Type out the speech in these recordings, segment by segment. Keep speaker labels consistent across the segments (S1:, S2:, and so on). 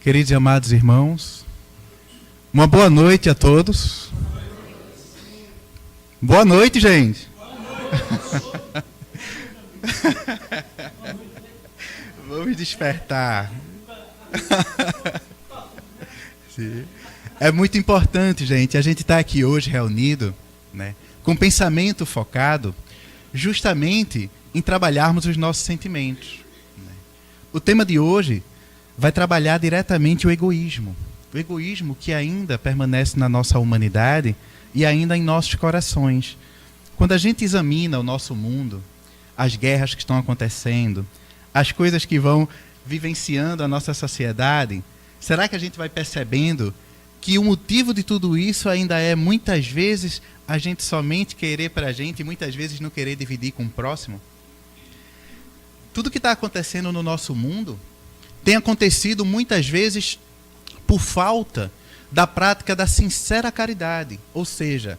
S1: Queridos e amados irmãos, uma boa noite a todos. Boa noite, gente. Vamos despertar. Sim. É muito importante, gente, a gente estar aqui hoje reunido, né, com pensamento focado justamente em trabalharmos os nossos sentimentos. Né? O tema de hoje vai trabalhar diretamente o egoísmo. O egoísmo que ainda permanece na nossa humanidade e ainda em nossos corações. Quando a gente examina o nosso mundo, as guerras que estão acontecendo, as coisas que vão vivenciando a nossa sociedade, será que a gente vai percebendo que o motivo de tudo isso ainda é, muitas vezes, a gente somente querer para a gente e muitas vezes não querer dividir com o próximo? Tudo que está acontecendo no nosso mundo tem acontecido muitas vezes por falta da prática da sincera caridade, ou seja,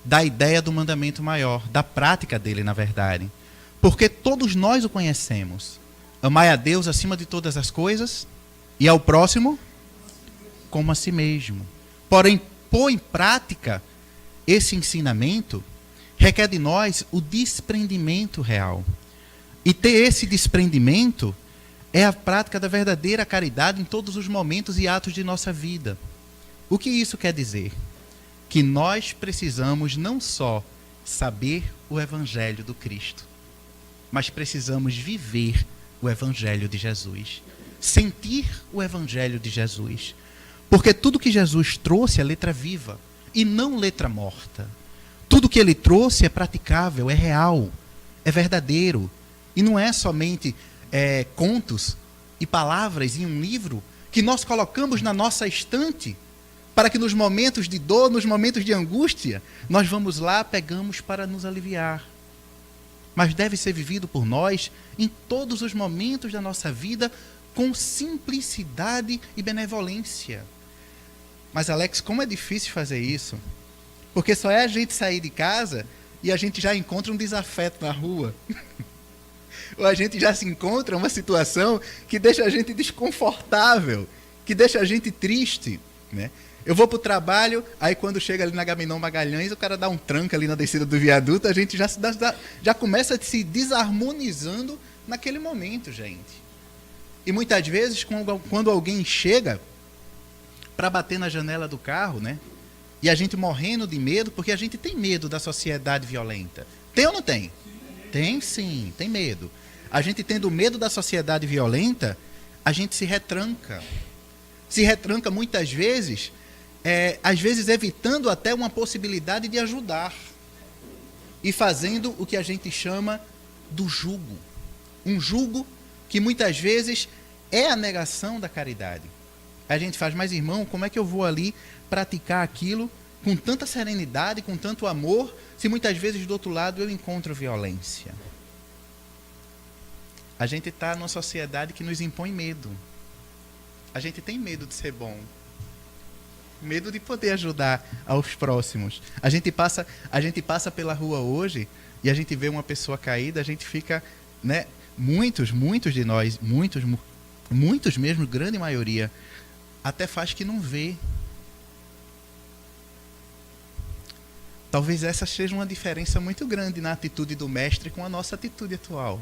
S1: da ideia do mandamento maior, da prática dele, na verdade. Porque todos nós o conhecemos. Amai a Deus acima de todas as coisas e ao próximo como a si mesmo. Porém, pôr em prática esse ensinamento requer de nós o desprendimento real. E ter esse desprendimento é a prática da verdadeira caridade em todos os momentos e atos de nossa vida. O que isso quer dizer? Que nós precisamos não só saber o Evangelho do Cristo, mas precisamos viver o Evangelho de Jesus. Sentir o Evangelho de Jesus. Porque tudo que Jesus trouxe é letra viva e não letra morta. Tudo que ele trouxe é praticável, é real, é verdadeiro. E não é somente contos e palavras em um livro que nós colocamos na nossa estante para que nos momentos de dor, nos momentos de angústia, nós vamos lá, pegamos para nos aliviar. Mas deve ser vivido por nós em todos os momentos da nossa vida com simplicidade e benevolência. Mas, Alex, como é difícil fazer isso? Porque só é a gente sair de casa e a gente já encontra um desafeto na rua. Ou a gente já se encontra uma situação que deixa a gente desconfortável, que deixa a gente triste, né? Eu vou para o trabalho, aí quando chega ali na Agamenon Magalhães, o cara dá um tranco ali na descida do viaduto, a gente já começa se desarmonizando naquele momento, gente. E muitas vezes, quando alguém chega para bater na janela do carro, né? E a gente morrendo de medo, porque a gente tem medo da sociedade violenta. Tem ou não tem? Tem sim, tem medo. A gente tendo medo da sociedade violenta, a gente se retranca. Se retranca muitas vezes, às vezes evitando até uma possibilidade de ajudar. E fazendo o que a gente chama do jugo. Um jugo que muitas vezes é a negação da caridade. A gente faz, mas irmão, como é que eu vou ali praticar aquilo com tanta serenidade, com tanto amor, se muitas vezes do outro lado eu encontro violência? A gente está numa sociedade que nos impõe medo. A gente tem medo de ser bom. Medo de poder ajudar aos próximos. A gente passa pela rua hoje e a gente vê uma pessoa caída, a gente fica, né, muitos de nós, muitos mesmo, grande maioria, até faz que não vê. Talvez essa seja uma diferença muito grande na atitude do mestre com a nossa atitude atual.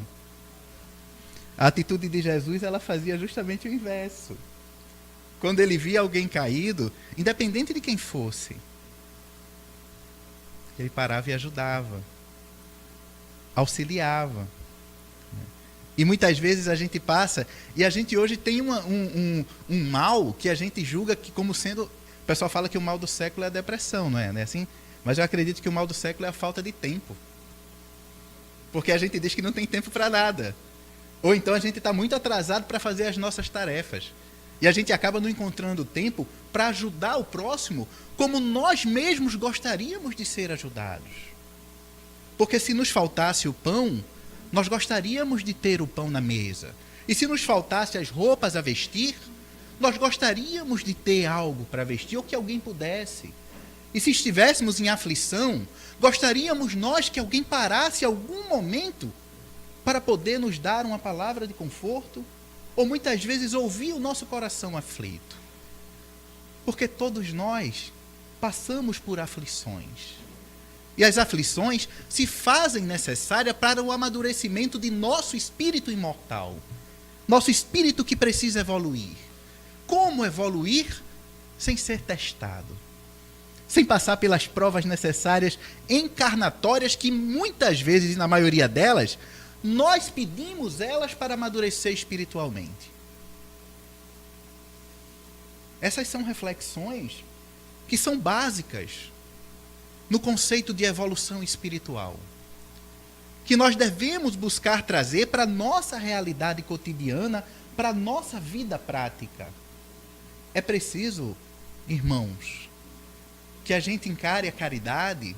S1: A atitude de Jesus, ela fazia justamente o inverso. Quando ele via alguém caído, independente de quem fosse, ele parava e ajudava, auxiliava. E muitas vezes a gente passa, e a gente hoje tem um mal que a gente julga que como sendo... O pessoal fala que o mal do século é a depressão, não é assim? Mas eu acredito que o mal do século é a falta de tempo. Porque a gente diz que não tem tempo para nada. Ou então a gente está muito atrasado para fazer as nossas tarefas. E a gente acaba não encontrando tempo para ajudar o próximo como nós mesmos gostaríamos de ser ajudados. Porque se nos faltasse o pão, nós gostaríamos de ter o pão na mesa. E se nos faltasse as roupas a vestir, nós gostaríamos de ter algo para vestir ou que alguém pudesse. E se estivéssemos em aflição, gostaríamos nós que alguém parasse algum momento para poder nos dar uma palavra de conforto, ou muitas vezes ouvir o nosso coração aflito. Porque todos nós passamos por aflições. E as aflições se fazem necessárias para o amadurecimento de nosso espírito imortal. Nosso espírito que precisa evoluir. Como evoluir sem ser testado? Sem passar pelas provas necessárias encarnatórias que muitas vezes, na maioria delas, nós pedimos elas para amadurecer espiritualmente. Essas são reflexões que são básicas no conceito de evolução espiritual, que nós devemos buscar trazer para a nossa realidade cotidiana, para a nossa vida prática. É preciso, irmãos, que a gente encare a caridade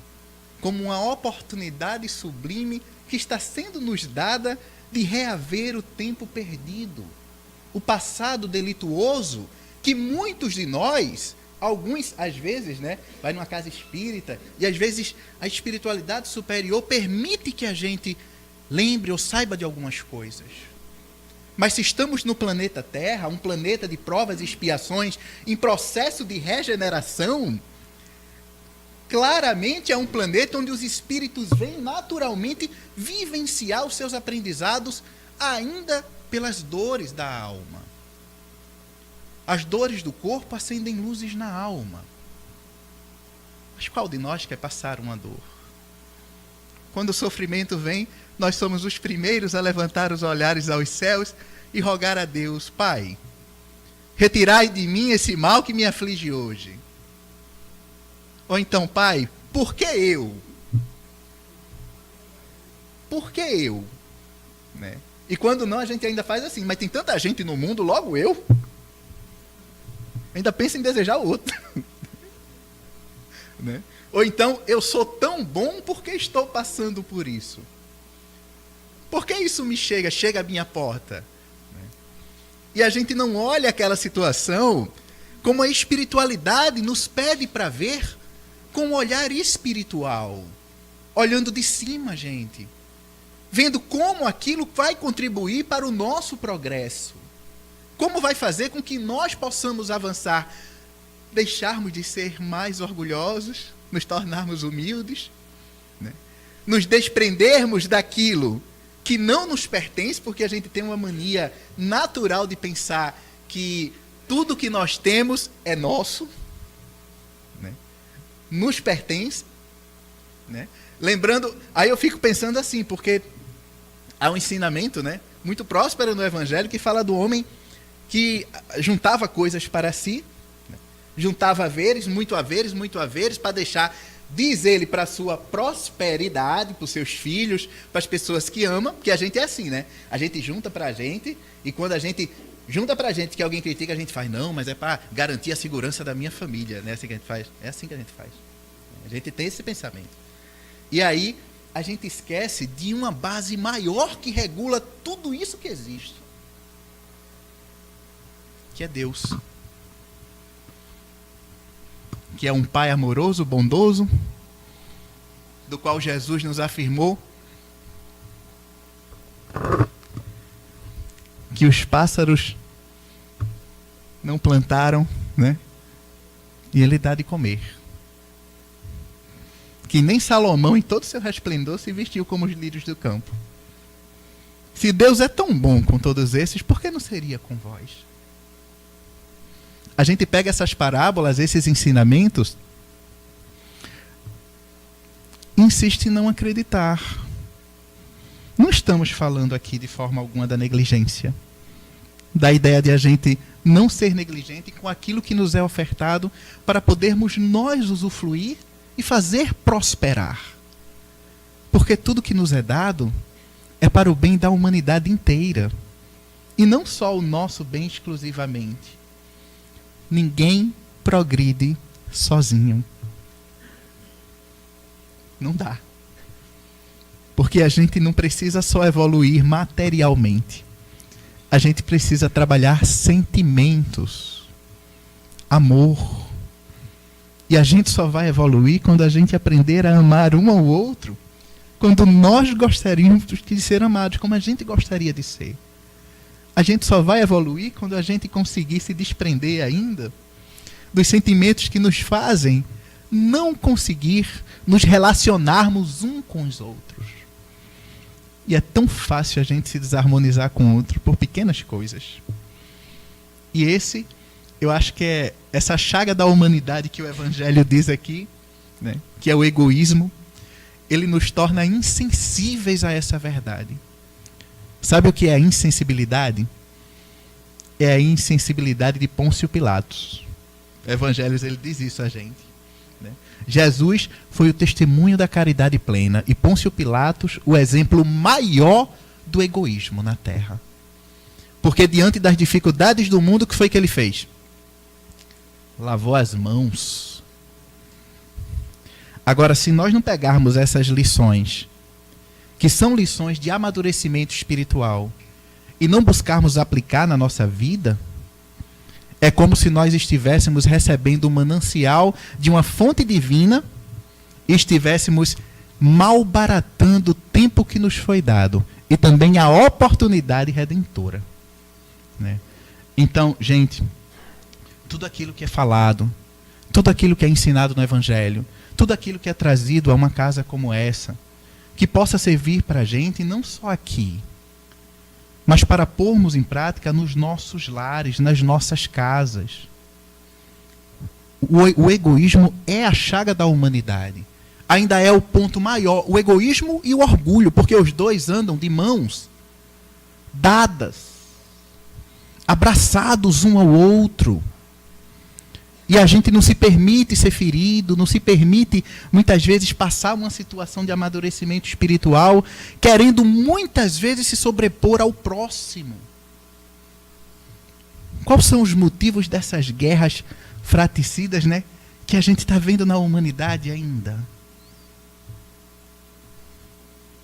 S1: como uma oportunidade sublime que está sendo nos dada de reaver o tempo perdido, o passado delituoso que muitos de nós, alguns às vezes, vai numa casa espírita e às vezes a espiritualidade superior permite que a gente lembre ou saiba de algumas coisas. Mas se estamos no planeta Terra, um planeta de provas e expiações, em processo de regeneração, claramente é um planeta onde os espíritos vêm naturalmente vivenciar os seus aprendizados ainda pelas dores da alma. As dores do corpo acendem luzes na alma. Mas qual de nós quer passar uma dor? Quando o sofrimento vem, nós somos os primeiros a levantar os olhares aos céus e rogar a Deus: Pai, retirai de mim esse mal que me aflige hoje. Ou então: Pai, por que eu? Por que eu? E quando não, a gente ainda faz assim: mas tem tanta gente no mundo, logo eu? Ainda pensa em desejar o outro. Ou então: eu sou tão bom, porque estou passando por isso? Por que isso me chega à minha porta? E a gente não olha aquela situação como a espiritualidade nos pede para ver, com um olhar espiritual, olhando de cima, gente, vendo como aquilo vai contribuir para o nosso progresso, como vai fazer com que nós possamos avançar, deixarmos de ser mais orgulhosos, nos tornarmos humildes, nos desprendermos daquilo que não nos pertence, porque a gente tem uma mania natural de pensar que tudo que nós temos é nosso, nos pertence, Lembrando, aí eu fico pensando assim, porque há um ensinamento, muito próspero no Evangelho, que fala do homem que juntava coisas para si, juntava haveres, muito haveres, para deixar, diz ele, para a sua prosperidade, para os seus filhos, para as pessoas que ama, porque a gente é assim, a gente junta para a gente, e quando a gente junta para a gente que alguém critica, a gente faz: não, mas é para garantir a segurança da minha família, é assim que a gente faz. É assim que a gente faz. A gente tem esse pensamento. E aí a gente esquece de uma base maior que regula tudo isso que existe, que é Deus, que é um Pai amoroso, bondoso, do qual Jesus nos afirmou que os pássaros não plantaram, e Ele dá de comer. Que nem Salomão, em todo o seu resplendor, se vestiu como os lírios do campo. Se Deus é tão bom com todos esses, por que não seria com vós? A gente pega essas parábolas, esses ensinamentos, e insiste em não acreditar. Não estamos falando aqui de forma alguma da negligência, da ideia de a gente não ser negligente com aquilo que nos é ofertado para podermos nós usufruir e fazer prosperar. Porque tudo que nos é dado é para o bem da humanidade inteira. E não só o nosso bem exclusivamente. Ninguém progride sozinho. Não dá. Porque a gente não precisa só evoluir materialmente. A gente precisa trabalhar sentimentos, amor. E a gente só vai evoluir quando a gente aprender a amar um ao outro, quando nós gostaríamos de ser amados como a gente gostaria de ser. A gente só vai evoluir quando a gente conseguir se desprender ainda dos sentimentos que nos fazem não conseguir nos relacionarmos um com os outros. E é tão fácil a gente se desarmonizar com o outro por pequenas coisas. E eu acho que é essa chaga da humanidade que o Evangelho diz aqui, né, que é o egoísmo, ele nos torna insensíveis a essa verdade. Sabe o que é a insensibilidade? É a insensibilidade de Pôncio Pilatos. O Evangelho ele diz isso a gente. Né? Jesus foi o testemunho da caridade plena e Pôncio Pilatos o exemplo maior do egoísmo na Terra. Porque diante das dificuldades do mundo, o que foi que ele fez? Lavou as mãos. Agora, se nós não pegarmos essas lições, que são lições de amadurecimento espiritual, e não buscarmos aplicar na nossa vida, é como se nós estivéssemos recebendo um manancial de uma fonte divina e estivéssemos malbaratando o tempo que nos foi dado e também a oportunidade redentora. Né? Então, gente, tudo aquilo que é falado, tudo aquilo que é ensinado no Evangelho, tudo aquilo que é trazido a uma casa como essa, que possa servir para a gente não só aqui, mas para pormos em prática nos nossos lares, nas nossas casas. O egoísmo é a chaga da humanidade. Ainda é o ponto maior, o egoísmo e o orgulho, porque os dois andam de mãos dadas, abraçados um ao outro. E a gente não se permite ser ferido, não se permite, muitas vezes, passar uma situação de amadurecimento espiritual, querendo muitas vezes se sobrepor ao próximo. Quais são os motivos dessas guerras fratricidas, né, que a gente está vendo na humanidade ainda?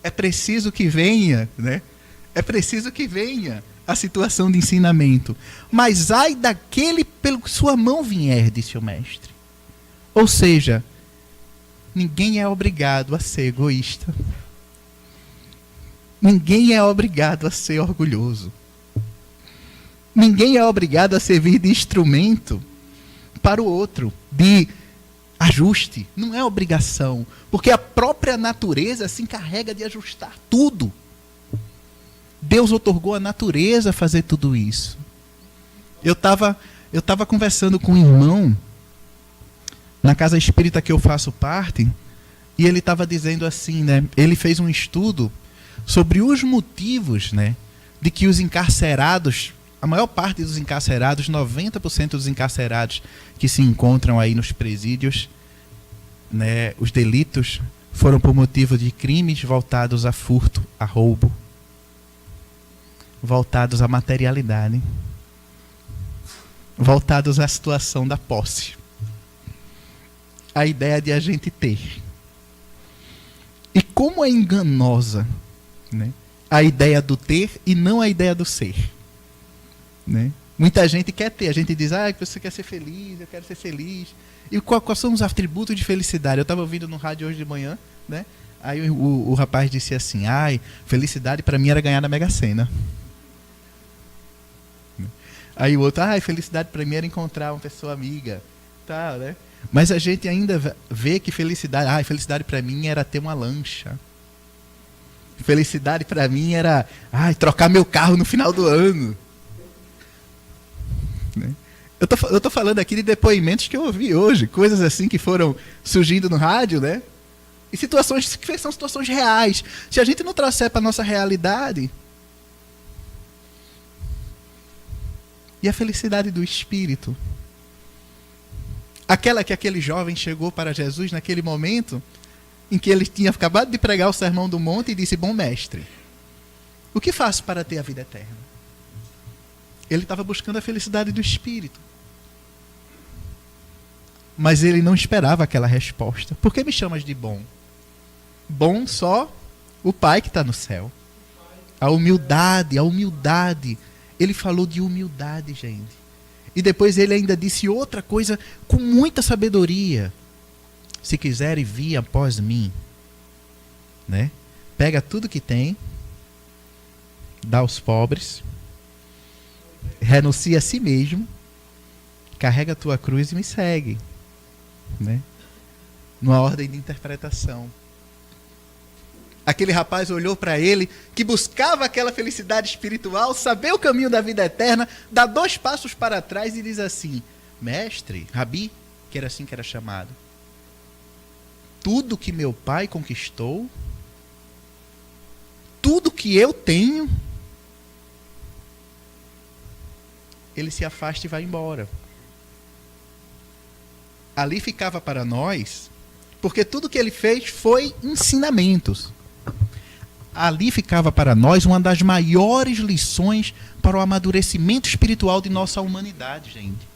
S1: É preciso que venha, né? É preciso que venha a situação de ensinamento. Mas ai daquele pelo que sua mão vier, disse o mestre. Ou seja, ninguém é obrigado a ser egoísta. Ninguém é obrigado a ser orgulhoso. Ninguém é obrigado a servir de instrumento para o outro, de ajuste. Não é obrigação, porque a própria natureza se encarrega de ajustar tudo. Deus outorgou a natureza a fazer tudo isso. Eu tava conversando com um irmão na casa espírita que eu faço parte, e ele estava dizendo assim, né? Ele fez um estudo sobre os motivos, né, de que os encarcerados, a maior parte dos encarcerados, 90% dos encarcerados que se encontram aí nos presídios, né, os delitos foram por motivo de crimes voltados a furto, a roubo, voltados à materialidade, voltados à situação da posse, a ideia de a gente ter. E como é enganosa, né, a ideia do ter e não a ideia do ser. Né? Muita gente quer ter, a gente diz, você quer ser feliz, eu quero ser feliz. E quais são os atributos de felicidade? Eu estava ouvindo no rádio hoje de manhã, né? Aí o rapaz disse assim, felicidade para mim era ganhar na Mega Sena. Aí o outro, felicidade para mim era encontrar uma pessoa amiga. Tá, né? Mas a gente ainda vê que felicidade, felicidade para mim era ter uma lancha. Felicidade para mim era trocar meu carro no final do ano. Né? Eu tô falando aqui de depoimentos que eu ouvi hoje, coisas assim que foram surgindo no rádio, né? E situações que são situações reais. Se a gente não trouxer para a nossa realidade, e a felicidade do espírito? Aquela que aquele jovem chegou para Jesus naquele momento em que ele tinha acabado de pregar o Sermão do Monte e disse, bom mestre, o que faço para ter a vida eterna? Ele estava buscando a felicidade do espírito. Mas ele não esperava aquela resposta. Por que me chamas de bom? Bom só o Pai que está no céu. A humildade. Ele falou de humildade, gente. E depois ele ainda disse outra coisa com muita sabedoria. Se quiserem vir após mim, né? Pega tudo que tem, dá aos pobres renuncia a si mesmo, carrega a tua cruz e me segue, né? Numa ordem de interpretação. Aquele rapaz olhou para ele, que buscava aquela felicidade espiritual, saber o caminho da vida eterna, dá 2 passos para trás e diz assim: mestre, Rabi, que era assim que era chamado, tudo que meu pai conquistou, tudo que eu tenho, ele se afasta e vai embora. Ali ficava para nós, porque tudo que ele fez foi ensinamentos. Ali ficava para nós uma das maiores lições para o amadurecimento espiritual de nossa humanidade, gente.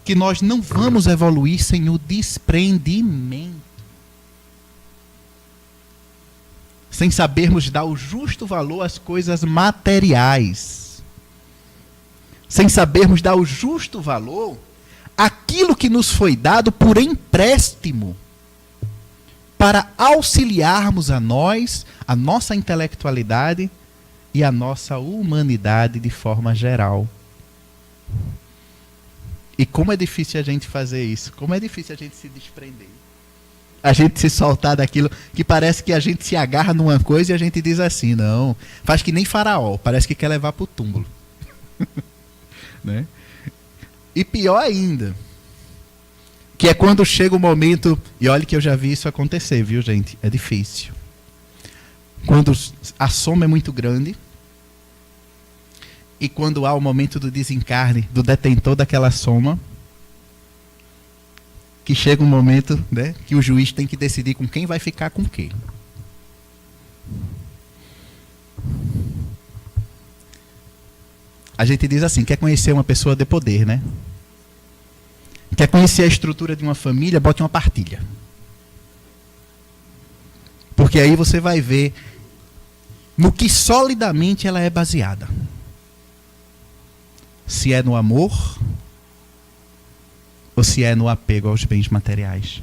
S1: Que nós não vamos evoluir sem o desprendimento. Sem sabermos dar o justo valor às coisas materiais. Sem sabermos dar o justo valor àquilo que nos foi dado por empréstimo, para auxiliarmos a nós, a nossa intelectualidade e a nossa humanidade de forma geral. E como é difícil a gente fazer isso, como é difícil a gente se desprender. A gente se soltar daquilo que parece que a gente se agarra numa coisa e a gente diz assim, não, faz que nem Faraó, parece que quer levar para o túmulo. Né? E pior ainda, que é quando chega o momento, e olha que eu já vi isso acontecer, viu, gente? É difícil. Quando a soma é muito grande, e quando há o momento do desencarne do detentor daquela soma, que chega um momento, né, que o juiz tem que decidir com quem vai ficar com quem. A gente diz assim, quer conhecer uma pessoa de poder, né? Quer conhecer a estrutura de uma família, bote uma partilha. Porque aí você vai ver no que solidamente ela é baseada. Se é no amor ou se é no apego aos bens materiais.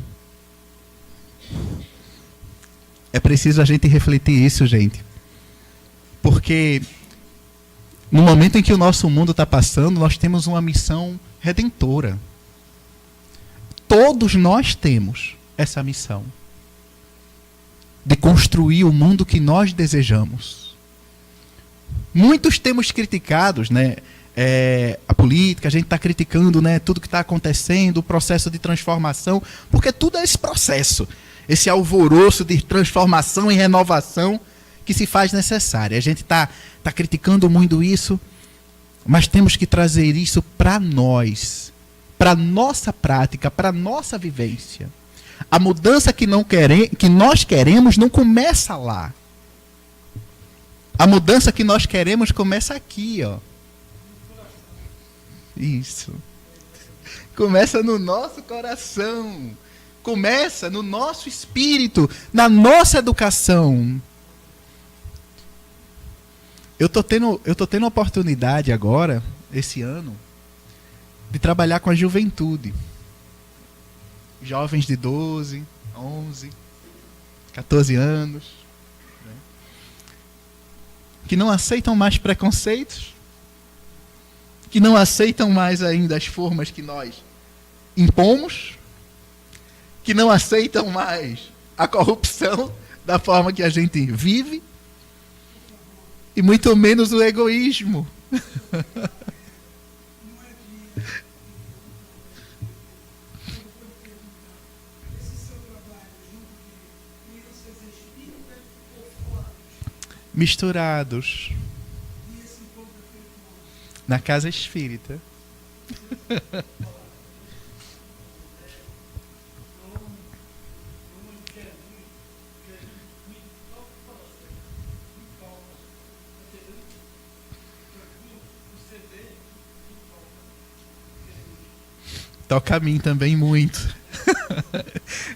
S1: É preciso a gente refletir isso, gente. Porque no momento em que o nosso mundo está passando, nós temos uma missão redentora. Todos nós temos essa missão de construir o mundo que nós desejamos. Muitos temos criticados, né, a política, a gente está criticando, né, tudo que está acontecendo, o processo de transformação, porque tudo é esse processo, esse alvoroço de transformação e renovação que se faz necessário. A gente está criticando muito isso, mas temos que trazer isso para nós, para a nossa prática, para a nossa vivência. A mudança que nós queremos não começa lá. A mudança que nós queremos começa aqui, ó. Isso. Começa no nosso coração. Começa no nosso espírito, na nossa educação. Eu tô tendo a oportunidade agora, esse ano, de trabalhar com a juventude. Jovens de 12, 11, 14 anos. Né? Que não aceitam mais preconceitos. Que não aceitam mais ainda as formas que nós impomos. Que não aceitam mais a corrupção da forma que a gente vive. E muito menos o egoísmo. Misturados. Na casa espírita. Toca a mim também muito.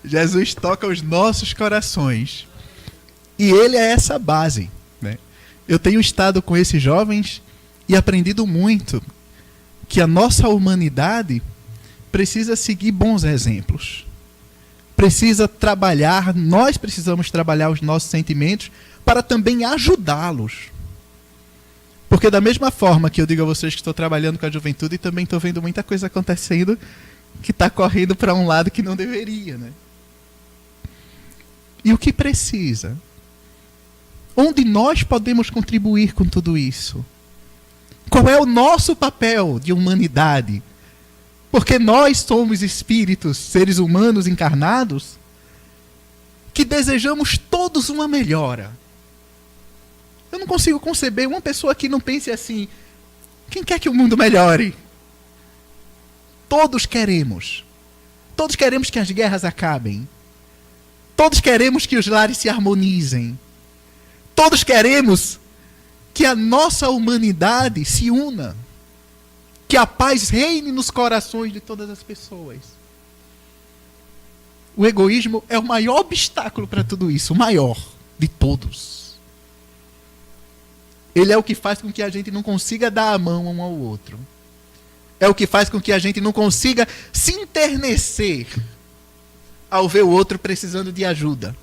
S1: Jesus toca os nossos corações. E ele é essa base. Né? Eu tenho estado com esses jovens e aprendido muito que a nossa humanidade precisa seguir bons exemplos. Precisa trabalhar, nós precisamos trabalhar os nossos sentimentos para também ajudá-los. Porque da mesma forma que eu digo a vocês que estou trabalhando com a juventude, também estou vendo muita coisa acontecendo que está correndo para um lado que não deveria, né? E o que precisa? Onde nós podemos contribuir com tudo isso? Qual é o nosso papel de humanidade? Porque nós somos espíritos, seres humanos encarnados, que desejamos todos uma melhora. Eu não consigo conceber uma pessoa que não pense assim: quem quer que o mundo melhore? Todos queremos. Todos queremos que as guerras acabem. Todos queremos que os lares se harmonizem. Todos queremos que a nossa humanidade se una. Que a paz reine nos corações de todas as pessoas. O egoísmo é o maior obstáculo para tudo isso, o maior de todos. Ele é o que faz com que a gente não consiga dar a mão um ao outro. É o que faz com que a gente não consiga se enternecer ao ver o outro precisando de ajuda.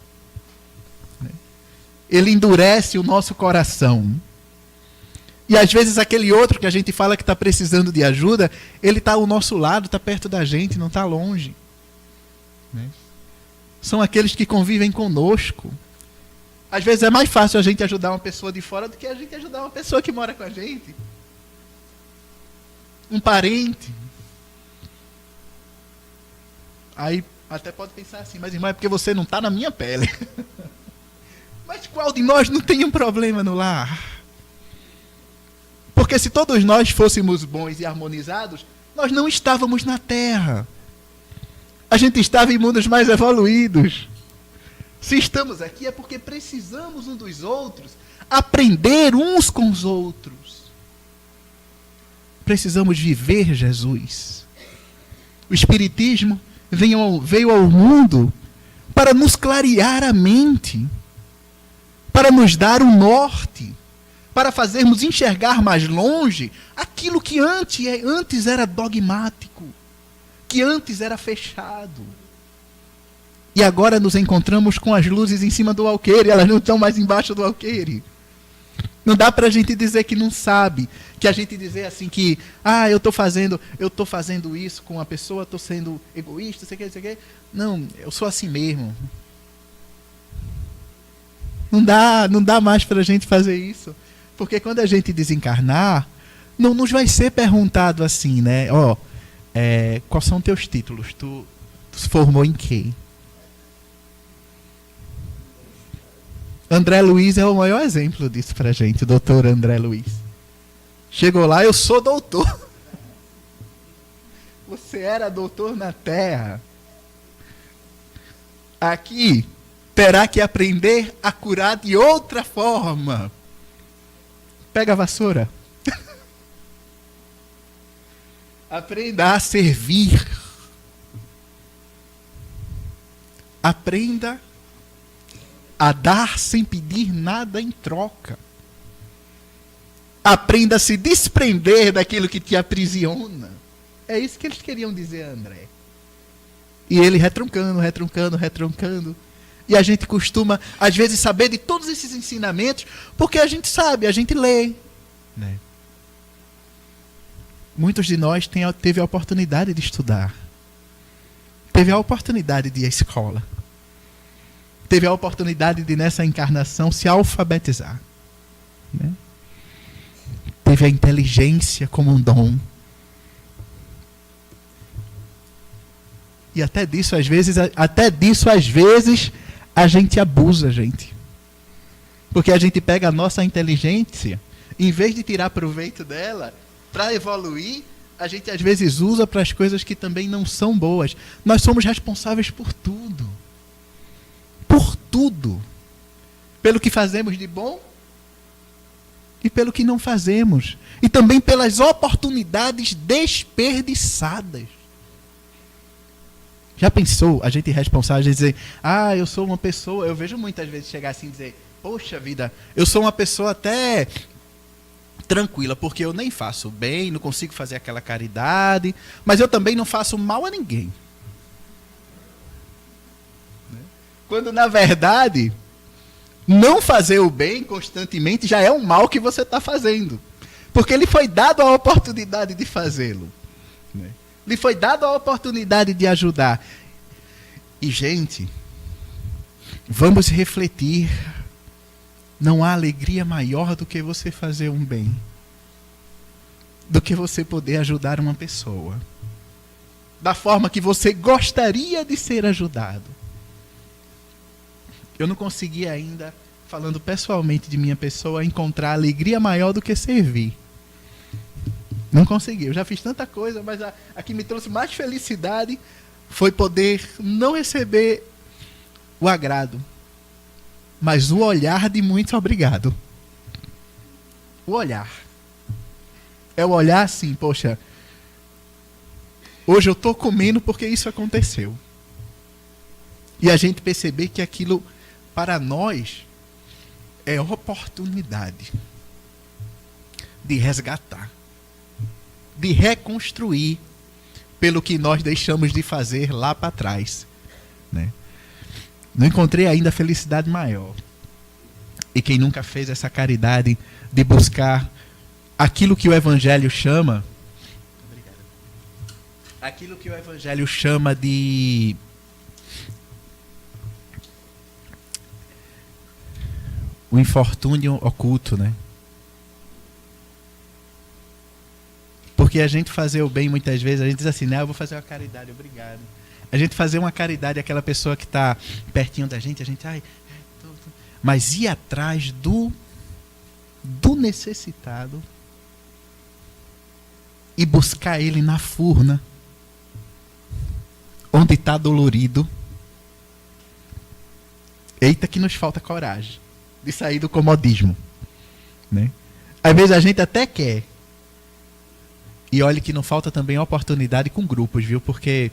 S1: Ele endurece o nosso coração. E às vezes aquele outro que a gente fala que está precisando de ajuda, ele está ao nosso lado, está perto da gente, não está longe. São aqueles que convivem conosco. Às vezes é mais fácil a gente ajudar uma pessoa de fora do que a gente ajudar uma pessoa que mora com a gente. Um parente. Aí até pode pensar assim: mas irmão, é porque você não está na minha pele. Mas qual de nós não tem um problema no lar? Porque se todos nós fôssemos bons e harmonizados, nós não estávamos na Terra. A gente estava em mundos mais evoluídos. Se estamos aqui é porque precisamos uns dos outros, aprender uns com os outros. Precisamos viver Jesus. O Espiritismo veio ao mundo para nos clarear a mente, para nos dar um norte, para fazermos enxergar mais longe aquilo que antes era dogmático, que antes era fechado. E agora nos encontramos com as luzes em cima do alqueire, elas não estão mais embaixo do alqueire. Não dá para a gente dizer que não sabe, que a gente dizer assim que, eu estou fazendo isso com a pessoa, estou sendo egoísta, sei o que. Não, eu sou assim mesmo. Não dá mais para a gente fazer isso. Porque quando a gente desencarnar, não nos vai ser perguntado assim, né? Quais são teus títulos? Tu se formou em quê? André Luiz é o maior exemplo disso pra gente, o doutor André Luiz. Chegou lá: eu sou doutor. Você era doutor na Terra. Aqui terá que aprender a curar de outra forma. Pega a vassoura. Aprenda a servir. Aprenda a dar sem pedir nada em troca. Aprenda a se desprender daquilo que te aprisiona. É isso que eles queriam dizer a André. E ele retroncando. E a gente costuma, às vezes, saber de todos esses ensinamentos, porque a gente sabe, a gente lê. Né? Muitos de nós teve a oportunidade de estudar. Teve a oportunidade de ir à escola. Teve a oportunidade de, nessa encarnação, se alfabetizar. Né? Teve a inteligência como um dom. E até disso, às vezes, a gente abusa, gente. Porque a gente pega a nossa inteligência, em vez de tirar proveito dela, para evoluir, a gente às vezes usa para as coisas que também não são boas. Nós somos responsáveis por tudo. Por tudo. Pelo que fazemos de bom e pelo que não fazemos. E também pelas oportunidades desperdiçadas. Já pensou a gente responsável de dizer: eu sou uma pessoa... Eu vejo muitas vezes chegar assim e dizer: poxa vida, eu sou uma pessoa até tranquila, porque eu nem faço bem, não consigo fazer aquela caridade, mas eu também não faço mal a ninguém. Quando, na verdade, não fazer o bem constantemente já é um mal que você está fazendo. Porque lhe foi dado a oportunidade de fazê-lo, né? Lhe foi dado a oportunidade de ajudar. E, gente, vamos refletir. Não há alegria maior do que você fazer um bem, do que você poder ajudar uma pessoa da forma que você gostaria de ser ajudado. Eu não consegui ainda, falando pessoalmente de minha pessoa, encontrar alegria maior do que servir. Não consegui. Eu já fiz tanta coisa, mas a que me trouxe mais felicidade foi poder não receber o agrado, mas o olhar de muito obrigado. O olhar. É o olhar assim, poxa, hoje eu estou comendo porque isso aconteceu. E a gente perceber que aquilo, para nós, é oportunidade de resgatar, de reconstruir pelo que nós deixamos de fazer lá para trás, né? Não encontrei ainda felicidade maior. E quem nunca fez essa caridade de buscar aquilo que o Evangelho chama, aquilo que o Evangelho chama de o infortúnio oculto, né? Porque a gente fazer o bem, muitas vezes, a gente diz assim, né, eu vou fazer uma caridade, obrigado. A gente fazer uma caridade àquela pessoa que está pertinho da gente, a gente, mas ir atrás do necessitado e buscar ele na furna, onde está dolorido. Eita que nos falta coragem de sair do comodismo, né? Às vezes a gente até quer. E olha que não falta também oportunidade com grupos, viu? Porque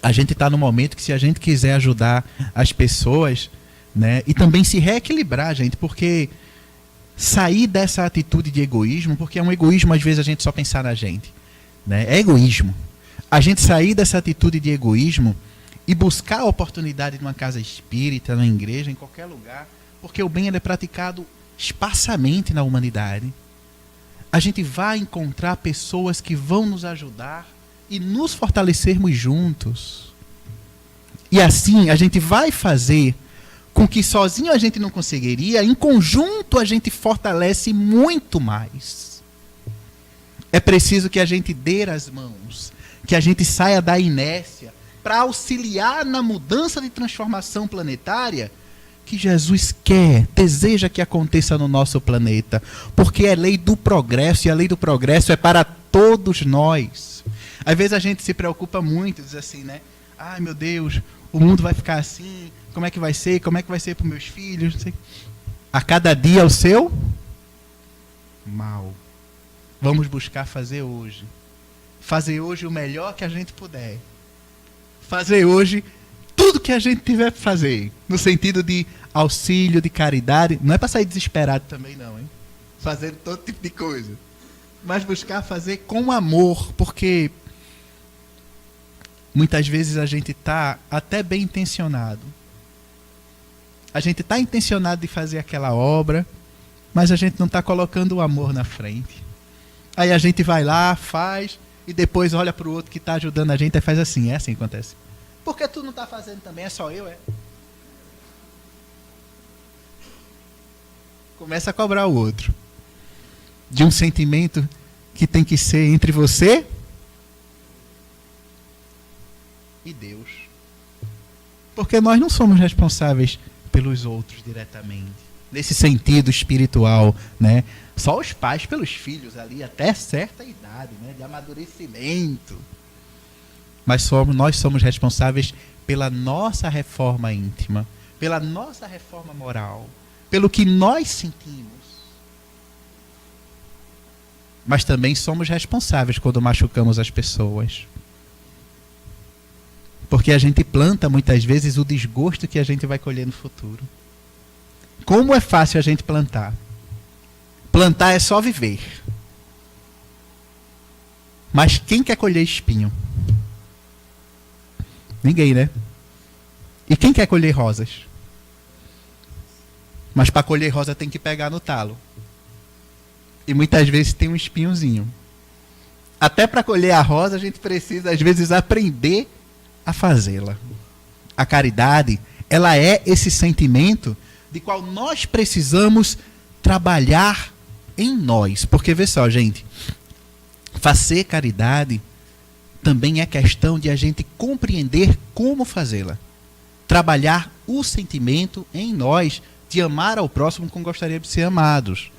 S1: a gente está no momento que, se a gente quiser ajudar as pessoas, né? E também se reequilibrar, gente, porque sair dessa atitude de egoísmo, porque é um egoísmo às vezes a gente só pensar na gente, né? É egoísmo. A gente sair dessa atitude de egoísmo e buscar a oportunidade numa casa espírita, na igreja, em qualquer lugar, porque o bem ele é praticado esparsamente na humanidade. A gente vai encontrar pessoas que vão nos ajudar e nos fortalecermos juntos. E assim a gente vai fazer com que sozinho a gente não conseguiria, em conjunto a gente fortalece muito mais. É preciso que a gente dê as mãos, que a gente saia da inércia para auxiliar na mudança de transformação planetária que Jesus quer, deseja que aconteça no nosso planeta, porque é lei do progresso, e a lei do progresso é para todos nós. Às vezes a gente se preocupa muito, diz assim, né? Ai, meu Deus, o mundo vai ficar assim, como é que vai ser? Como é que vai ser para os meus filhos? Não sei. A cada dia o seu mal. Vamos buscar fazer hoje. Fazer hoje o melhor que a gente puder. Fazer hoje tudo que a gente tiver para fazer, no sentido de auxílio, de caridade. Não é para sair desesperado também não, hein? Fazendo todo tipo de coisa. Mas buscar fazer com amor, porque muitas vezes a gente está até bem intencionado. A gente está intencionado de fazer aquela obra, mas a gente não está colocando o amor na frente. Aí a gente vai lá, faz, e depois olha para o outro que está ajudando a gente e faz assim. É assim que acontece. Por que tu não está fazendo também? É só eu, é? Começa a cobrar o outro. De um sentimento que tem que ser entre você e Deus. Porque nós não somos responsáveis pelos outros diretamente. Nesse sentido espiritual, né? Só os pais pelos filhos ali, até certa idade, né? De amadurecimento. Mas nós somos responsáveis pela nossa reforma íntima, pela nossa reforma moral, pelo que nós sentimos. Mas também somos responsáveis quando machucamos as pessoas. Porque a gente planta muitas vezes o desgosto que a gente vai colher no futuro. Como é fácil a gente plantar? Plantar é só viver. Mas quem quer colher espinho? Ninguém, né? E quem quer colher rosas? Mas para colher rosa tem que pegar no talo. E muitas vezes tem um espinhozinho. Até para colher a rosa, a gente precisa, às vezes, aprender a fazê-la. A caridade, ela é esse sentimento de qual nós precisamos trabalhar em nós. Porque, vê só, gente, fazer caridade também é questão de a gente compreender como fazê-la. Trabalhar o sentimento em nós de amar ao próximo como gostaria de ser amados.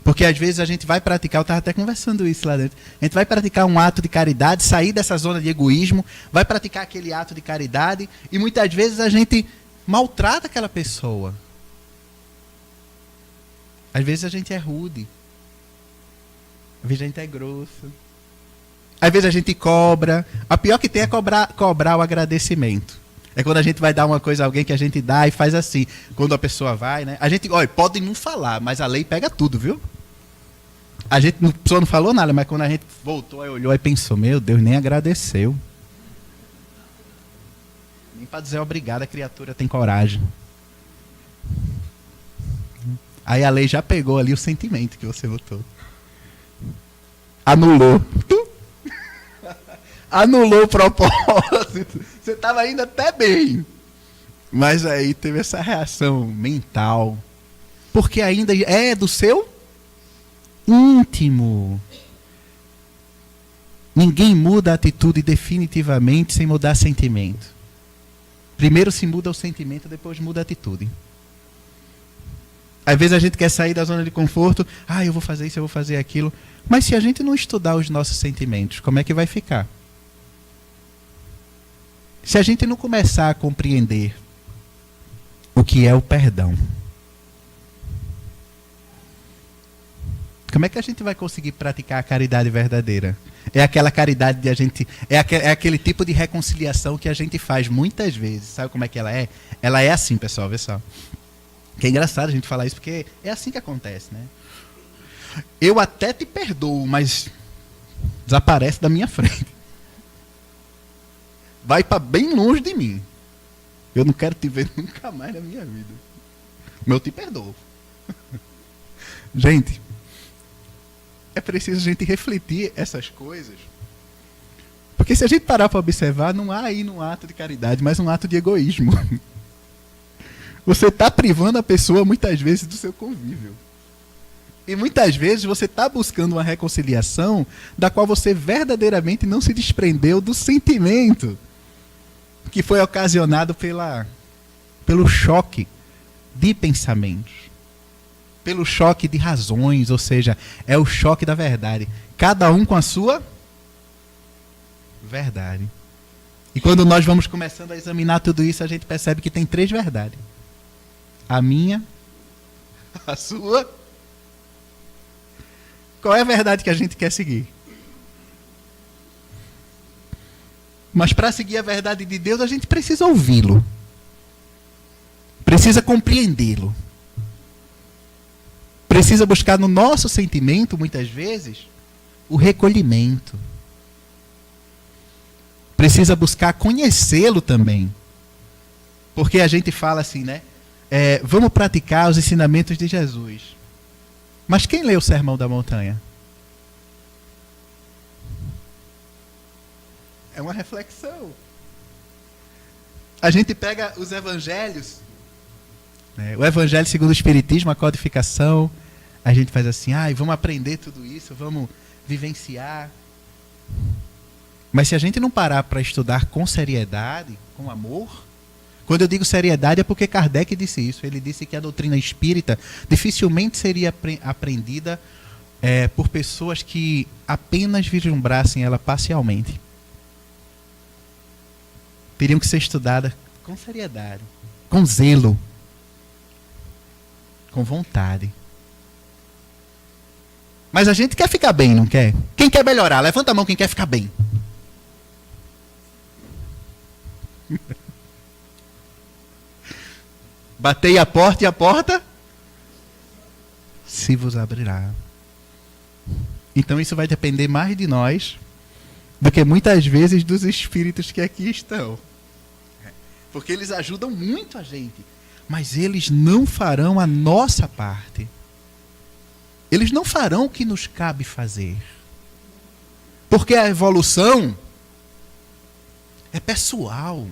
S1: Porque às vezes a gente vai praticar, eu estava até conversando isso lá dentro, a gente vai praticar um ato de caridade, sair dessa zona de egoísmo, vai praticar aquele ato de caridade e muitas vezes a gente maltrata aquela pessoa. Às vezes a gente é rude, às vezes a gente é grosso, às vezes a gente cobra. A pior que tem é cobrar o agradecimento. É quando a gente vai dar uma coisa a alguém que a gente dá e faz assim. Quando a pessoa vai, né? A gente, olha, pode não falar, mas a lei pega tudo, viu? A pessoa não falou nada, mas quando a gente voltou, aí olhou e pensou, meu Deus, nem agradeceu. Nem para dizer obrigado, a criatura tem coragem. Aí a lei já pegou ali o sentimento que você botou. Anulou. Anulou o propósito. Você estava indo até bem. Mas aí teve essa reação mental. Porque ainda é do seu íntimo. Ninguém muda a atitude definitivamente sem mudar sentimento. Primeiro se muda o sentimento, depois muda a atitude. Às vezes a gente quer sair da zona de conforto. Eu vou fazer isso, eu vou fazer aquilo. Mas se a gente não estudar os nossos sentimentos, como é que vai ficar? Se a gente não começar a compreender o que é o perdão, como é que a gente vai conseguir praticar a caridade verdadeira? É aquela caridade de a gente... É aquele tipo de reconciliação que a gente faz muitas vezes. Sabe como é que ela é? Ela é assim, pessoal, vê só. Que é engraçado a gente falar isso, porque é assim que acontece, né? Eu até te perdoo, mas desaparece da minha frente. Vai para bem longe de mim. Eu não quero te ver nunca mais na minha vida. Mas eu te perdoo. Gente, é preciso a gente refletir essas coisas. Porque se a gente parar para observar, não há aí um ato de caridade, mas um ato de egoísmo. Você está privando a pessoa muitas vezes do seu convívio. E muitas vezes você está buscando uma reconciliação da qual você verdadeiramente não se desprendeu do sentimento que foi ocasionado pelo choque de pensamentos, pelo choque de razões, ou seja, é o choque da verdade. Cada um com a sua verdade. E quando nós vamos começando a examinar tudo isso, a gente percebe que tem 3 verdades. A minha, a sua. Qual é a verdade que a gente quer seguir? Mas para seguir a verdade de Deus, a gente precisa ouvi-lo. Precisa compreendê-lo. Precisa buscar no nosso sentimento, muitas vezes, o recolhimento. Precisa buscar conhecê-lo também. Porque a gente fala assim, né? Vamos praticar os ensinamentos de Jesus. Mas quem lê o Sermão da Montanha? É uma reflexão. A gente pega os evangelhos, né? O Evangelho segundo o Espiritismo, a codificação, a gente faz assim, vamos aprender tudo isso, vamos vivenciar. Mas se a gente não parar para estudar com seriedade, com amor, quando eu digo seriedade é porque Kardec disse isso. Ele disse que a doutrina espírita dificilmente seria aprendida por pessoas que apenas vislumbrassem ela parcialmente. Teriam que ser estudadas com seriedade, com zelo, com vontade. Mas a gente quer ficar bem, não quer? Quem quer melhorar? Levanta a mão quem quer ficar bem. Batei a porta e a porta se vos abrirá. Então isso vai depender mais de nós do que muitas vezes dos espíritos que aqui estão. Porque eles ajudam muito a gente, mas eles não farão a nossa parte. Eles não farão o que nos cabe fazer. Porque a evolução é pessoal.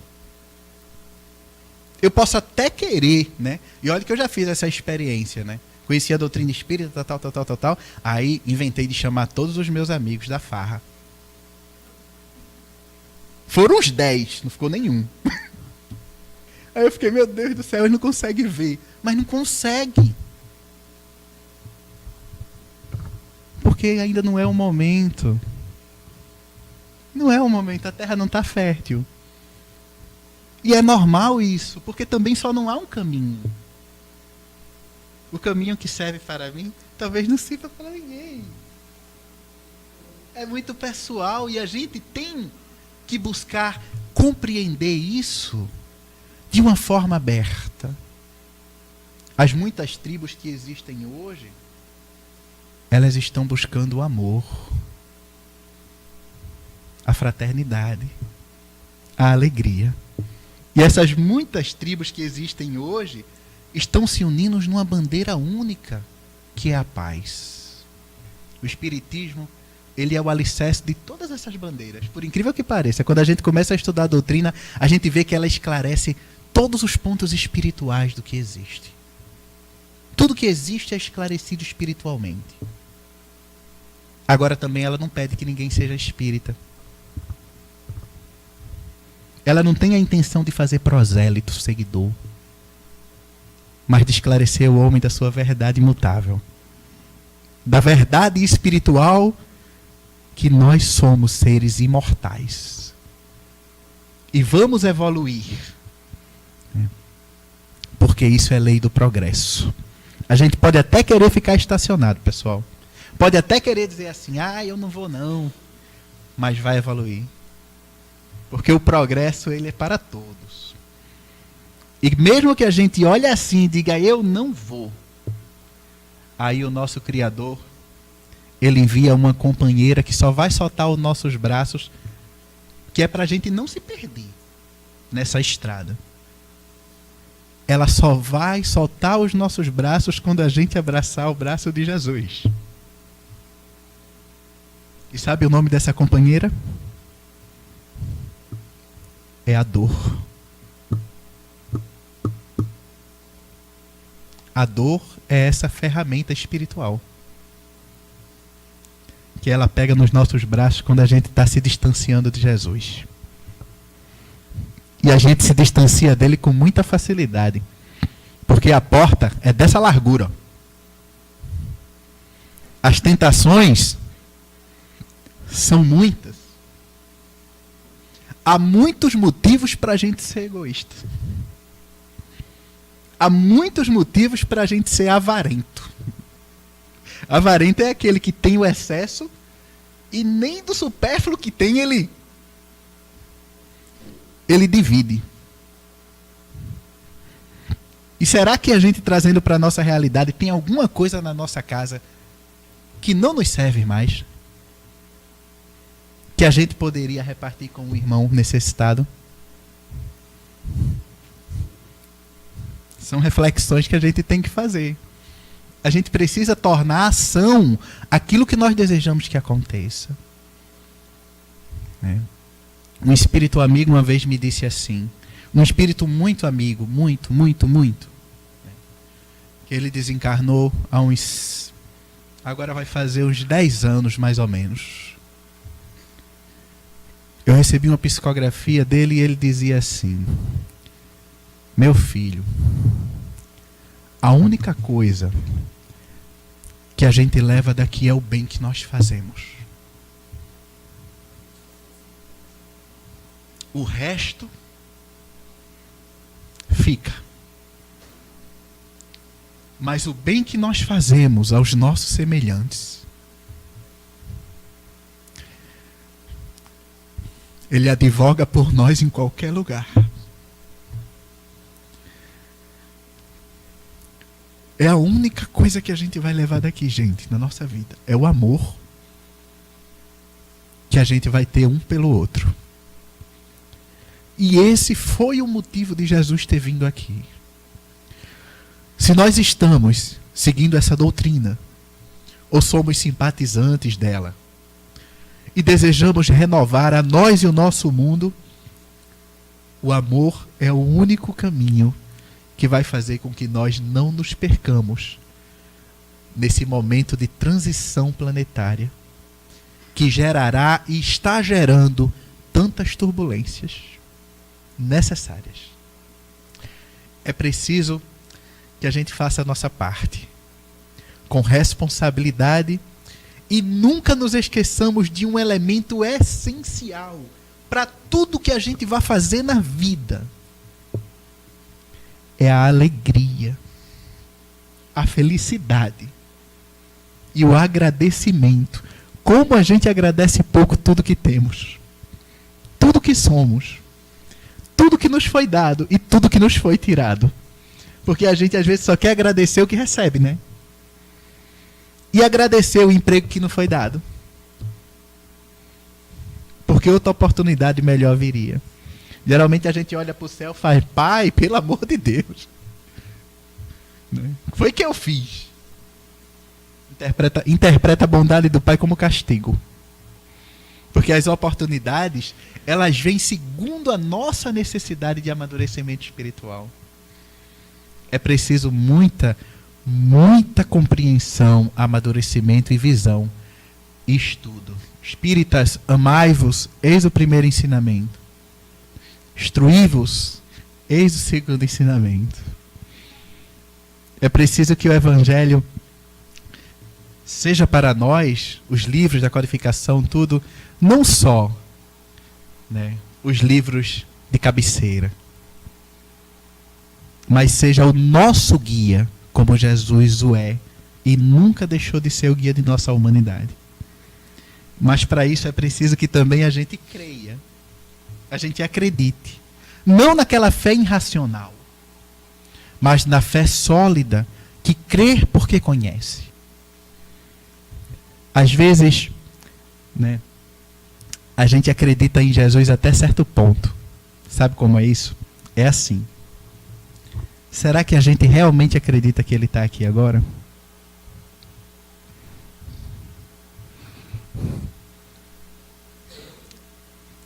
S1: Eu posso até querer, né? E olha que eu já fiz essa experiência, né? Conheci a doutrina espírita, tal. Aí inventei de chamar todos os meus amigos da farra. Foram uns 10, não ficou nenhum. Aí eu fiquei, meu Deus do céu, ele não consegue ver. Mas não consegue. Porque ainda não é o momento. Não é o momento, a terra não está fértil. E é normal isso, porque também só não há um caminho. O caminho que serve para mim, talvez não sirva para ninguém. É muito pessoal e a gente tem que buscar compreender isso de uma forma aberta. As muitas tribos que existem hoje, elas estão buscando o amor, a fraternidade, a alegria. E essas muitas tribos que existem hoje estão se unindo numa bandeira única, que é a paz. O Espiritismo, ele é o alicerce de todas essas bandeiras. Por incrível que pareça, quando a gente começa a estudar a doutrina, a gente vê que ela esclarece todos os pontos espirituais do que existe. Tudo que existe é esclarecido espiritualmente. Agora também ela não pede que ninguém seja espírita. Ela não tem a intenção de fazer prosélito, seguidor, mas de esclarecer o homem da sua verdade imutável. Da verdade espiritual que nós somos seres imortais. E vamos evoluir. Porque isso é lei do progresso. A gente pode até querer ficar estacionado, pessoal. Pode até querer dizer assim, eu não vou não. Mas vai evoluir. Porque o progresso, ele é para todos. E mesmo que a gente olhe assim e diga, eu não vou. Aí o nosso Criador, ele envia uma companheira que só vai soltar os nossos braços, que é para a gente não se perder nessa estrada. Ela só vai soltar os nossos braços quando a gente abraçar o braço de Jesus. E sabe o nome dessa companheira? É a dor. A dor é essa ferramenta espiritual que ela pega nos nossos braços quando a gente está se distanciando de Jesus. E a gente se distancia dele com muita facilidade. Porque a porta é dessa largura. As tentações são muitas. Há muitos motivos para a gente ser egoísta. Há muitos motivos para a gente ser avarento. Avarento é aquele que tem o excesso e nem do supérfluo que tem ele divide. E será que a gente, trazendo para a nossa realidade, tem alguma coisa na nossa casa que não nos serve mais? Que a gente poderia repartir com um irmão necessitado? São reflexões que a gente tem que fazer. A gente precisa tornar a ação aquilo que nós desejamos que aconteça. Um espírito amigo uma vez me disse assim, um espírito muito amigo, muito, que ele desencarnou há uns, agora vai fazer uns 10 anos mais ou menos. Eu recebi uma psicografia dele e ele dizia assim, meu filho, a única coisa que a gente leva daqui é o bem que nós fazemos. O resto fica. Mas o bem que nós fazemos aos nossos semelhantes, ele advoga por nós em qualquer lugar. É a única coisa que a gente vai levar daqui, gente, na nossa vida. É o amor que a gente vai ter um pelo outro. E esse foi o motivo de Jesus ter vindo aqui. Se nós estamos seguindo essa doutrina, ou somos simpatizantes dela e desejamos renovar a nós e o nosso mundo, o amor é o único caminho que vai fazer com que nós não nos percamos nesse momento de transição planetária que gerará e está gerando tantas turbulências necessárias. É preciso que a gente faça a nossa parte com responsabilidade e nunca nos esqueçamos de um elemento essencial para tudo que a gente vai fazer na vida. É a alegria, a felicidade e o agradecimento. Como a gente agradece pouco tudo que temos, tudo que somos, tudo que nos foi dado e tudo que nos foi tirado. Porque a gente às vezes só quer agradecer o que recebe, né? E agradecer o emprego que não foi dado. Porque outra oportunidade melhor viria. Geralmente a gente olha para o céu e faz: Pai, pelo amor de Deus. Né? Foi que eu fiz. Interpreta a bondade do Pai como castigo. Porque as oportunidades, elas vêm segundo a nossa necessidade de amadurecimento espiritual. É preciso muita compreensão, amadurecimento e visão. E estudo. Espíritas, amai-vos, eis o primeiro ensinamento. Instruí-vos, eis o segundo ensinamento. É preciso que o Evangelho seja para nós, os livros da codificação, tudo, não só, né, os livros de cabeceira, mas seja o nosso guia, como Jesus o é, e nunca deixou de ser o guia de nossa humanidade. Mas para isso é preciso que também a gente creia, a gente acredite, não naquela fé irracional, mas na fé sólida, que crê porque conhece. Às vezes, né, a gente acredita em Jesus até certo ponto. Sabe como é isso? É assim. Será que a gente realmente acredita que Ele está aqui agora?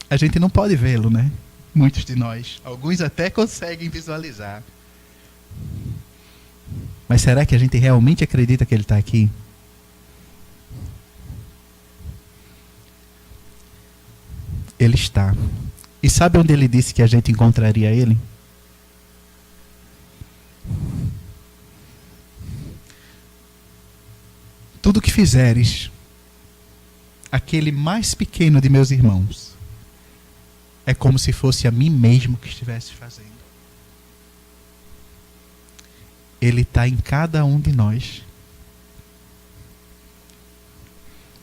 S1: A gente não pode vê-lo, né? Muitos de nós. Alguns até conseguem visualizar. Mas será que a gente realmente acredita que Ele está aqui? Ele está. E sabe onde Ele disse que a gente encontraria Ele? Tudo que fizeres, aquele mais pequeno de meus irmãos, é como se fosse a mim mesmo que estivesse fazendo. Ele está em cada um de nós.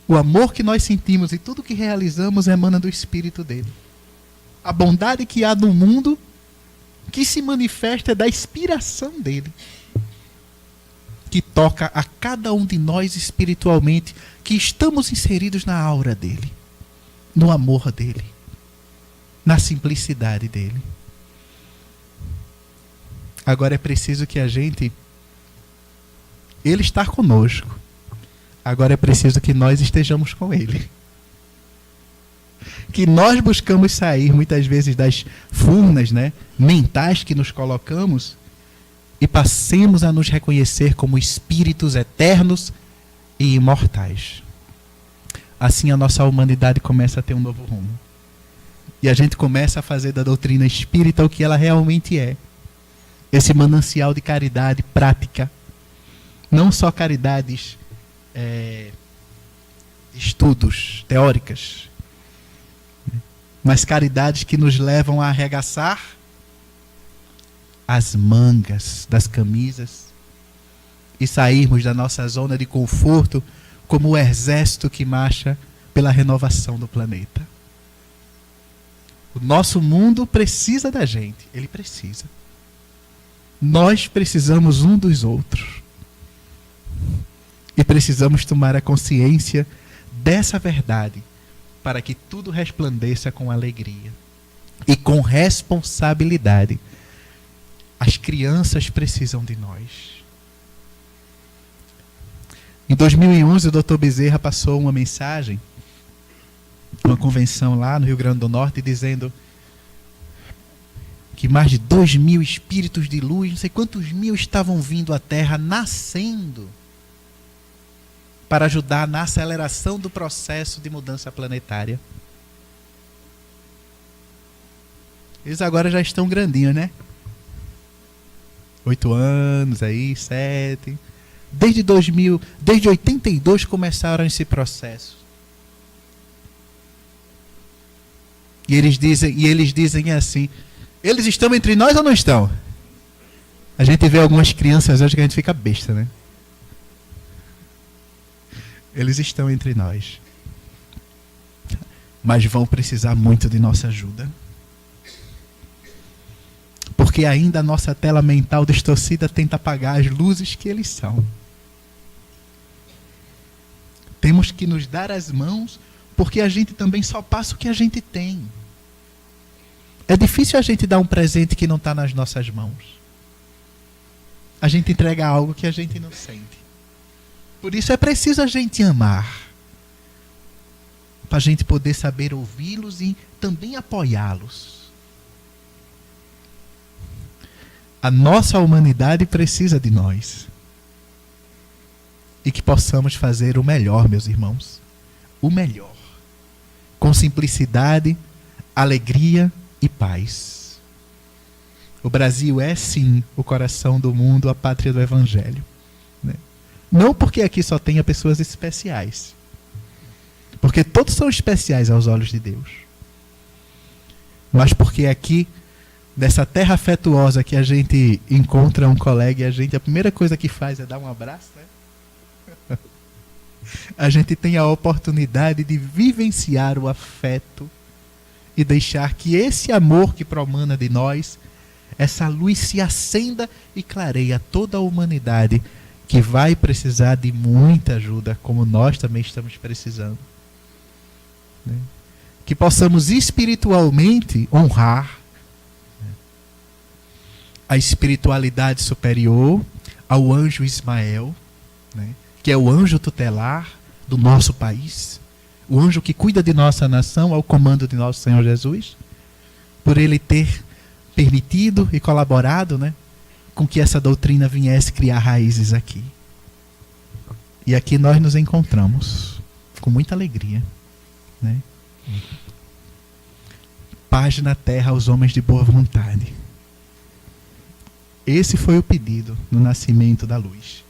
S1: O amor que nós sentimos e tudo que realizamos emana do Espírito dele. A bondade que há no mundo, que se manifesta, é da inspiração dele, que toca a cada um de nós espiritualmente, que estamos inseridos na aura dele, no amor dele, na simplicidade dele. Agora é preciso que a gente, ele está conosco. Agora é preciso que nós estejamos com ele. Que nós buscamos sair muitas vezes das furnas, né, mentais que nos colocamos e passemos a nos reconhecer como espíritos eternos e imortais. Assim a nossa humanidade começa a ter um novo rumo. E a gente começa a fazer da doutrina espírita o que ela realmente é. Esse manancial de caridade prática. Não só caridades estudos teóricas, mas caridades que nos levam a arregaçar as mangas das camisas e sairmos da nossa zona de conforto como o exército que marcha pela renovação do planeta. O nosso mundo precisa da gente, ele precisa. Nós precisamos um dos outros. E precisamos tomar a consciência dessa verdade para que tudo resplandeça com alegria e com responsabilidade. As crianças precisam de nós. Em 2011, o Dr. Bezerra passou uma mensagem, uma convenção lá no Rio Grande do Norte, dizendo que mais de 2.000 espíritos de luz, não sei quantos mil, estavam vindo à Terra, nascendo, para ajudar na aceleração do processo de mudança planetária. Eles agora já estão grandinhos, né? 8 anos aí, 7. Desde 82 começaram esse processo. E eles dizem assim: eles estão entre nós ou não estão? A gente vê algumas crianças hoje que a gente fica besta, né? Eles estão entre nós. Mas vão precisar muito de nossa ajuda. Porque ainda a nossa tela mental distorcida tenta apagar as luzes que eles são. Temos que nos dar as mãos, porque a gente também só passa o que a gente tem. É difícil a gente dar um presente que não está nas nossas mãos. A gente entrega algo que a gente não sente. Por isso é preciso a gente amar, para a gente poder saber ouvi-los e também apoiá-los. A nossa humanidade precisa de nós. E que possamos fazer o melhor, meus irmãos. O melhor. Com simplicidade, alegria e paz. O Brasil é, sim, o coração do mundo, a pátria do Evangelho. Né? Não porque aqui só tenha pessoas especiais. Porque todos são especiais aos olhos de Deus. Mas porque aqui, nessa terra afetuosa que a gente encontra um colega e a primeira coisa que faz é dar um abraço, né? A gente tem a oportunidade de vivenciar o afeto e deixar que esse amor que promana de nós, essa luz se acenda e clareia toda a humanidade que vai precisar de muita ajuda, como nós também estamos precisando. Né? Que possamos espiritualmente honrar a espiritualidade superior ao anjo Ismael, né? Que é o anjo tutelar do nosso país, o anjo que cuida de nossa nação ao comando de nosso Senhor Jesus, por ele ter permitido e colaborado, né, com que essa doutrina viesse criar raízes aqui. E aqui nós nos encontramos com muita alegria, né? Paz na terra aos homens de boa vontade. Esse foi o pedido no nascimento da luz.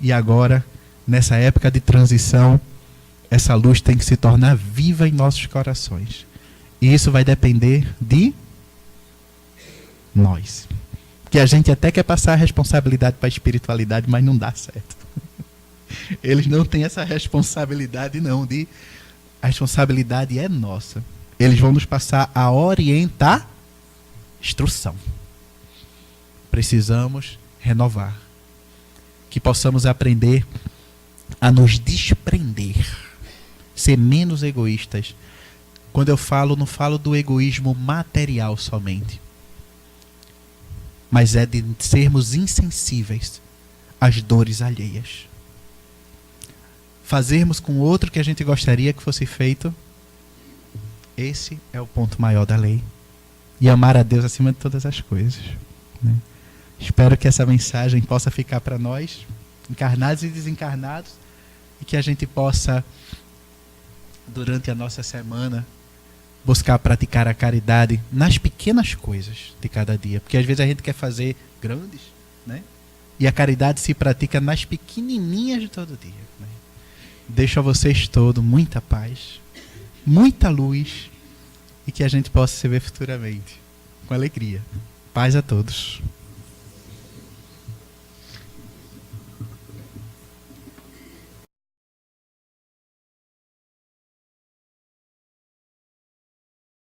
S1: E agora, nessa época de transição, essa luz tem que se tornar viva em nossos corações. E isso vai depender de nós. Que a gente até quer passar a responsabilidade para a espiritualidade, mas não dá certo. Eles não têm essa responsabilidade, não. A responsabilidade é nossa. Eles vão nos passar a orientar, instrução. Precisamos renovar. Que possamos aprender a nos desprender, ser menos egoístas. Quando eu falo, não falo do egoísmo material somente, mas é de sermos insensíveis às dores alheias. Fazermos com o outro que a gente gostaria que fosse feito. Esse é o ponto maior da lei. E amar a Deus acima de todas as coisas, né? Espero que essa mensagem possa ficar para nós, encarnados e desencarnados, e que a gente possa, durante a nossa semana, buscar praticar a caridade nas pequenas coisas de cada dia. Porque às vezes a gente quer fazer grandes, né? E a caridade se pratica nas pequenininhas de todo dia, né? Deixo a vocês todos muita paz, muita luz, e que a gente possa se ver futuramente com alegria. Paz a todos.